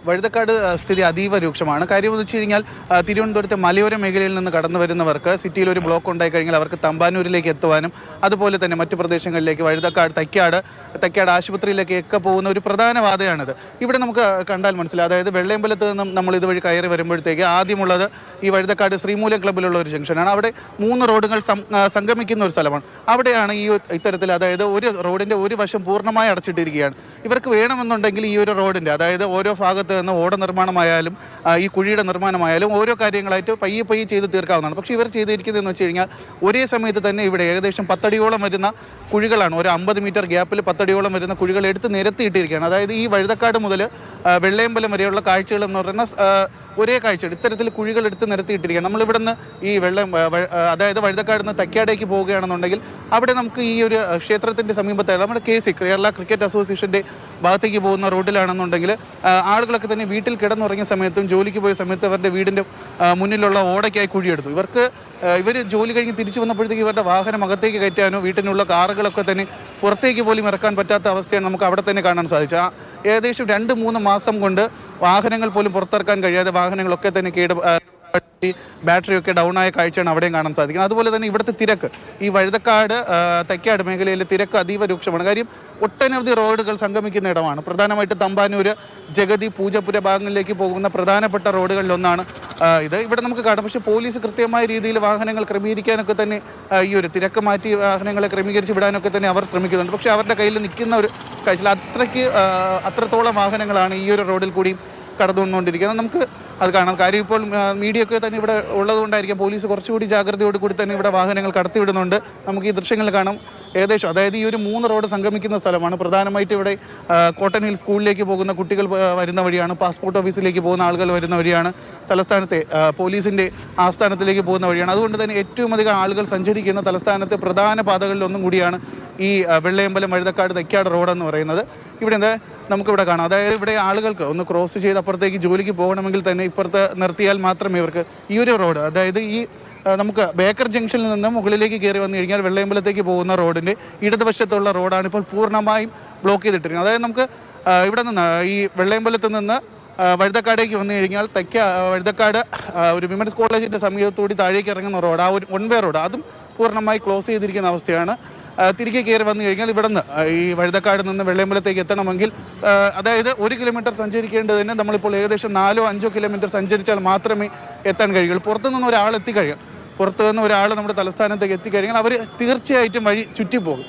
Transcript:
വഴുതക്കാട് സ്ഥിതി അതീവ രൂക്ഷമാണ്. കാര്യമെന്ന് വെച്ച് കഴിഞ്ഞാൽ തിരുവനന്തപുരത്തെ മലയോര മേഖലയിൽ നിന്ന് കടന്നു വരുന്നവർക്ക് സിറ്റിയിൽ ഒരു ബ്ലോക്ക് ഉണ്ടായി കഴിഞ്ഞാൽ അവർക്ക് തമ്പാനൂരിലേക്ക് എത്തുവാനും അതുപോലെ തന്നെ മറ്റു പ്രദേശങ്ങളിലേക്ക് വഴുതക്കാട് തൈക്കാട് ആശുപത്രിയിലേക്കൊക്കെ പോകുന്ന ഒരു പ്രധാന പാതയാണിത്. ഇവിടെ നമുക്ക് കണ്ടാൽ മനസ്സിലാവും. അതായത് വെള്ളയമ്പലത്ത് നിന്നും നമ്മൾ ഇതുവഴി കയറി വരുമ്പോഴത്തേക്ക് ആദ്യമുള്ളത് ഈ വഴുതക്കാട് ശ്രീമൂലം ക്ലബ്ബിലുള്ള ഒരു ജംഗ്ഷനാണ്. അവിടെ 3 റോഡുകൾ സംഗമിക്കുന്ന ഒരു സ്ഥലമാണ്. അവിടെയാണ് ഇത്തരത്തിൽ അതായത് ഒരു റോഡിൻ്റെ ഒരു വശം പൂർണ്ണമായി അടച്ചിട്ടിരിക്കുകയാണ്. ഇവർക്ക് വേണമെന്നുണ്ടെങ്കിൽ ഈ ഒരു റോഡിൻ്റെ അതായത് ഓരോ ഭാഗത്ത് നിന്ന് ഓട നിർമ്മാണമായാലും ഈ കുഴിയുടെ നിർമ്മാണമായാലും ഓരോ കാര്യങ്ങളായിട്ട് പയ്യെ ചെയ്ത് തീർക്കാവുന്നതാണ്. പക്ഷേ ഇവർ ചെയ്തിരിക്കുന്നതെന്ന് വെച്ച് കഴിഞ്ഞാൽ ഒരേ സമയത്ത് തന്നെ ഇവിടെ ഏകദേശം 10 അടിയോളം വരുന്ന കുഴികളാണ്. ഒരു 50 മീറ്റർ ഗ്യാപ്പിൽ 10 അടിയോളം വരുന്ന കുഴികൾ എടുത്ത് നിരത്തിയിട്ടിരിക്കുകയാണ്. അതായത് ഈ വഴുതക്കാട് മുതൽ വെള്ളയമ്പലം വരെയുള്ള കാഴ്ചകൾ എന്ന് പറയുന്ന ഒരേ കാഴ്ചകൾ ഇത്തരത്തിൽ കുഴികൾ എടുത്ത് നിരത്തിയിട്ടിരിക്കുകയാണ്. നമ്മളിവിടെ നിന്ന് ഈ അതായത് വഴുതക്കാട് നിന്ന് തൈക്കാടേക്ക് പോവുകയാണെന്നുണ്ടെങ്കിൽ അവിടെ നമുക്ക് ഈ ഒരു ക്ഷേത്രത്തിൻ്റെ സമീപത്തായിട്ട് നമ്മുടെ കേരള ക്രിക്കറ്റ് അസോസിയേഷൻ്റെ ഭാഗത്തേക്ക് പോകുന്ന റോഡിലാണെന്നുണ്ടെങ്കിൽ ആളുകളൊക്കെ തന്നെ വീട്ടിൽ കിടന്നുറങ്ങിയ സമയത്തും ജോലിക്ക് പോയ സമയത്ത് അവരുടെ വീടിൻ്റെ മുന്നിലുള്ള ഓടയ്ക്കായി കുഴിയെടുത്തു. ഇവർ ജോലി കഴിഞ്ഞ് തിരിച്ചു വന്നപ്പോഴത്തേക്ക് ഇവരുടെ വാഹനം അകത്തേക്ക് കയറ്റാനോ വീട്ടിനുള്ള കാറുകളൊക്കെ തന്നെ പുറത്തേക്ക് പോലും ഇറക്കാൻ പറ്റാത്ത അവസ്ഥയാണ് നമുക്ക് അവിടെ തന്നെ കാണാൻ സാധിച്ചത്. ഏകദേശം 2-3 മാസം കൊണ്ട് വാഹനങ്ങൾ പോലും പുറത്തിറക്കാൻ കഴിയാതെ വാഹനങ്ങളൊക്കെ തന്നെ ബാറ്ററിയൊക്കെ ഡൗൺ ആയ കാഴ്ചയാണ് അവിടെയും കാണാൻ സാധിക്കുന്നത്. അതുപോലെ തന്നെ ഇവിടുത്തെ തിരക്ക് ഈ വഴുതക്കാട് തൈക്കാട് മേഖലയിലെ തിരക്ക് അതീവ രൂക്ഷമാണ്. കാര്യം ഒട്ടനവധി റോഡുകൾ സംഗമിക്കുന്ന ഇടമാണ്. പ്രധാനമായിട്ട് തമ്പാനൂര്, ജഗതി, പൂജപ്പുര ഭാഗങ്ങളിലേക്ക് പോകുന്ന പ്രധാനപ്പെട്ട റോഡുകളിലൊന്നാണ് ഇത്. ഇവിടെ നമുക്ക് കാണാം. പക്ഷേ പോലീസ് കൃത്യമായ രീതിയിൽ വാഹനങ്ങൾ ക്രമീകരിക്കാനൊക്കെ തന്നെ ഈ ഒരു തിരക്ക് മാറ്റി വാഹനങ്ങളെ ക്രമീകരിച്ച് വിടാനൊക്കെ തന്നെ അവർ ശ്രമിക്കുന്നുണ്ട്. പക്ഷേ അവരുടെ കയ്യിൽ നിൽക്കുന്ന ഒരു കാഴ്ചയിൽ അത്രത്തോളം വാഹനങ്ങളാണ് ഈ ഒരു റോഡിൽ കൂടി കടന്നുകൊണ്ടിരിക്കുന്നത്. നമുക്ക് അത് കാണാം. കാര്യം ഇപ്പോൾ മീഡിയ ഒക്കെ തന്നെ ഇവിടെ ഉള്ളതുകൊണ്ടായിരിക്കും പോലീസ് കുറച്ചുകൂടി ജാഗ്രതയോട് കൂടി തന്നെ ഇവിടെ വാഹനങ്ങൾ കടത്തിവിടുന്നുണ്ട്. നമുക്ക് ഈ ദൃശ്യങ്ങൾ കാണാം. ഏകദേശം അതായത് ഈ ഒരു 3 റോഡ് സംഗമിക്കുന്ന സ്ഥലമാണ്. പ്രധാനമായിട്ട് ഇവിടെ കോട്ടൺ ഹിൽ സ്കൂളിലേക്ക് പോകുന്ന കുട്ടികൾ വരുന്ന വഴിയാണ്, പാസ്പോർട്ട് ഓഫീസിലേക്ക് പോകുന്ന ആളുകൾ വരുന്ന വഴിയാണ്, തലസ്ഥാനത്തെ പോലീസിൻ്റെ ആസ്ഥാനത്തിലേക്ക് പോകുന്ന വഴിയാണ്. അതുകൊണ്ട് തന്നെ ഏറ്റവും അധികം ആളുകൾ സഞ്ചരിക്കുന്ന തലസ്ഥാനത്തെ പ്രധാന പാതകളിലൊന്നും കൂടിയാണ് ഈ വെള്ളയമ്പലം വഴുതക്കാട് തൈക്കാട് റോഡെന്ന് പറയുന്നത്. ഇവിടെ നമുക്കിവിടെ കാണാം. അതായത് ഇവിടെ ആളുകൾക്ക് ഒന്ന് ക്രോസ് ചെയ്ത് അപ്പുറത്തേക്ക് ജോലിക്ക് പോകണമെങ്കിൽ തന്നെ ഇപ്പുറത്ത് നിർത്തിയാൽ മാത്രമേ ഇവർക്ക് ഈ ഒരു റോഡ് അതായത് ഈ നമുക്ക് ബേക്കർ ജംഗ്ഷനിൽ നിന്ന് മുകളിലേക്ക് കയറി വന്നു കഴിഞ്ഞാൽ വെള്ളയമ്പലത്തേക്ക് പോകുന്ന റോഡിൻ്റെ ഇടതുവശത്തുള്ള റോഡാണ് ഇപ്പോൾ പൂർണ്ണമായും ബ്ലോക്ക് ചെയ്തിട്ടിരിക്കുന്നത്. അതായത് നമുക്ക് ഇവിടെ നിന്ന് ഈ വെള്ളയമ്പലത്ത് നിന്ന് വഴുതക്കാടേക്ക് വന്നു കഴിഞ്ഞാൽ വഴുതക്കാട് ഒരു വിമൻസ് കോളേജിൻ്റെ സമീപത്തോടി താഴേക്ക് ഇറങ്ങുന്ന റോഡ്, ആ ഒരു 1 വേ റോഡ്, അതും പൂർണ്ണമായി ക്ലോസ് ചെയ്തിരിക്കുന്ന അവസ്ഥയാണ്. തിരികെ കയറി വന്നു കഴിഞ്ഞാൽ ഇവിടുന്ന് ഈ വഴുതക്കാട് നിന്ന് വെള്ളയമ്പലത്തേക്ക് എത്തണമെങ്കിൽ അതായത് 1 കിലോമീറ്റർ സഞ്ചരിക്കേണ്ടതിന് നമ്മളിപ്പോൾ ഏകദേശം 4-5 കിലോമീറ്റർ സഞ്ചരിച്ചാൽ മാത്രമേ എത്താൻ കഴിയുള്ളൂ. പുറത്തുനിന്ന് ഒരാൾ എത്തിക്കഴിയാം. പുറത്തുനിന്ന് ഒരാൾ നമ്മുടെ തലസ്ഥാനത്തേക്ക് എത്തിക്കഴിഞ്ഞാൽ അവർ തീർച്ചയായിട്ടും വഴി ചുറ്റിപ്പോകും.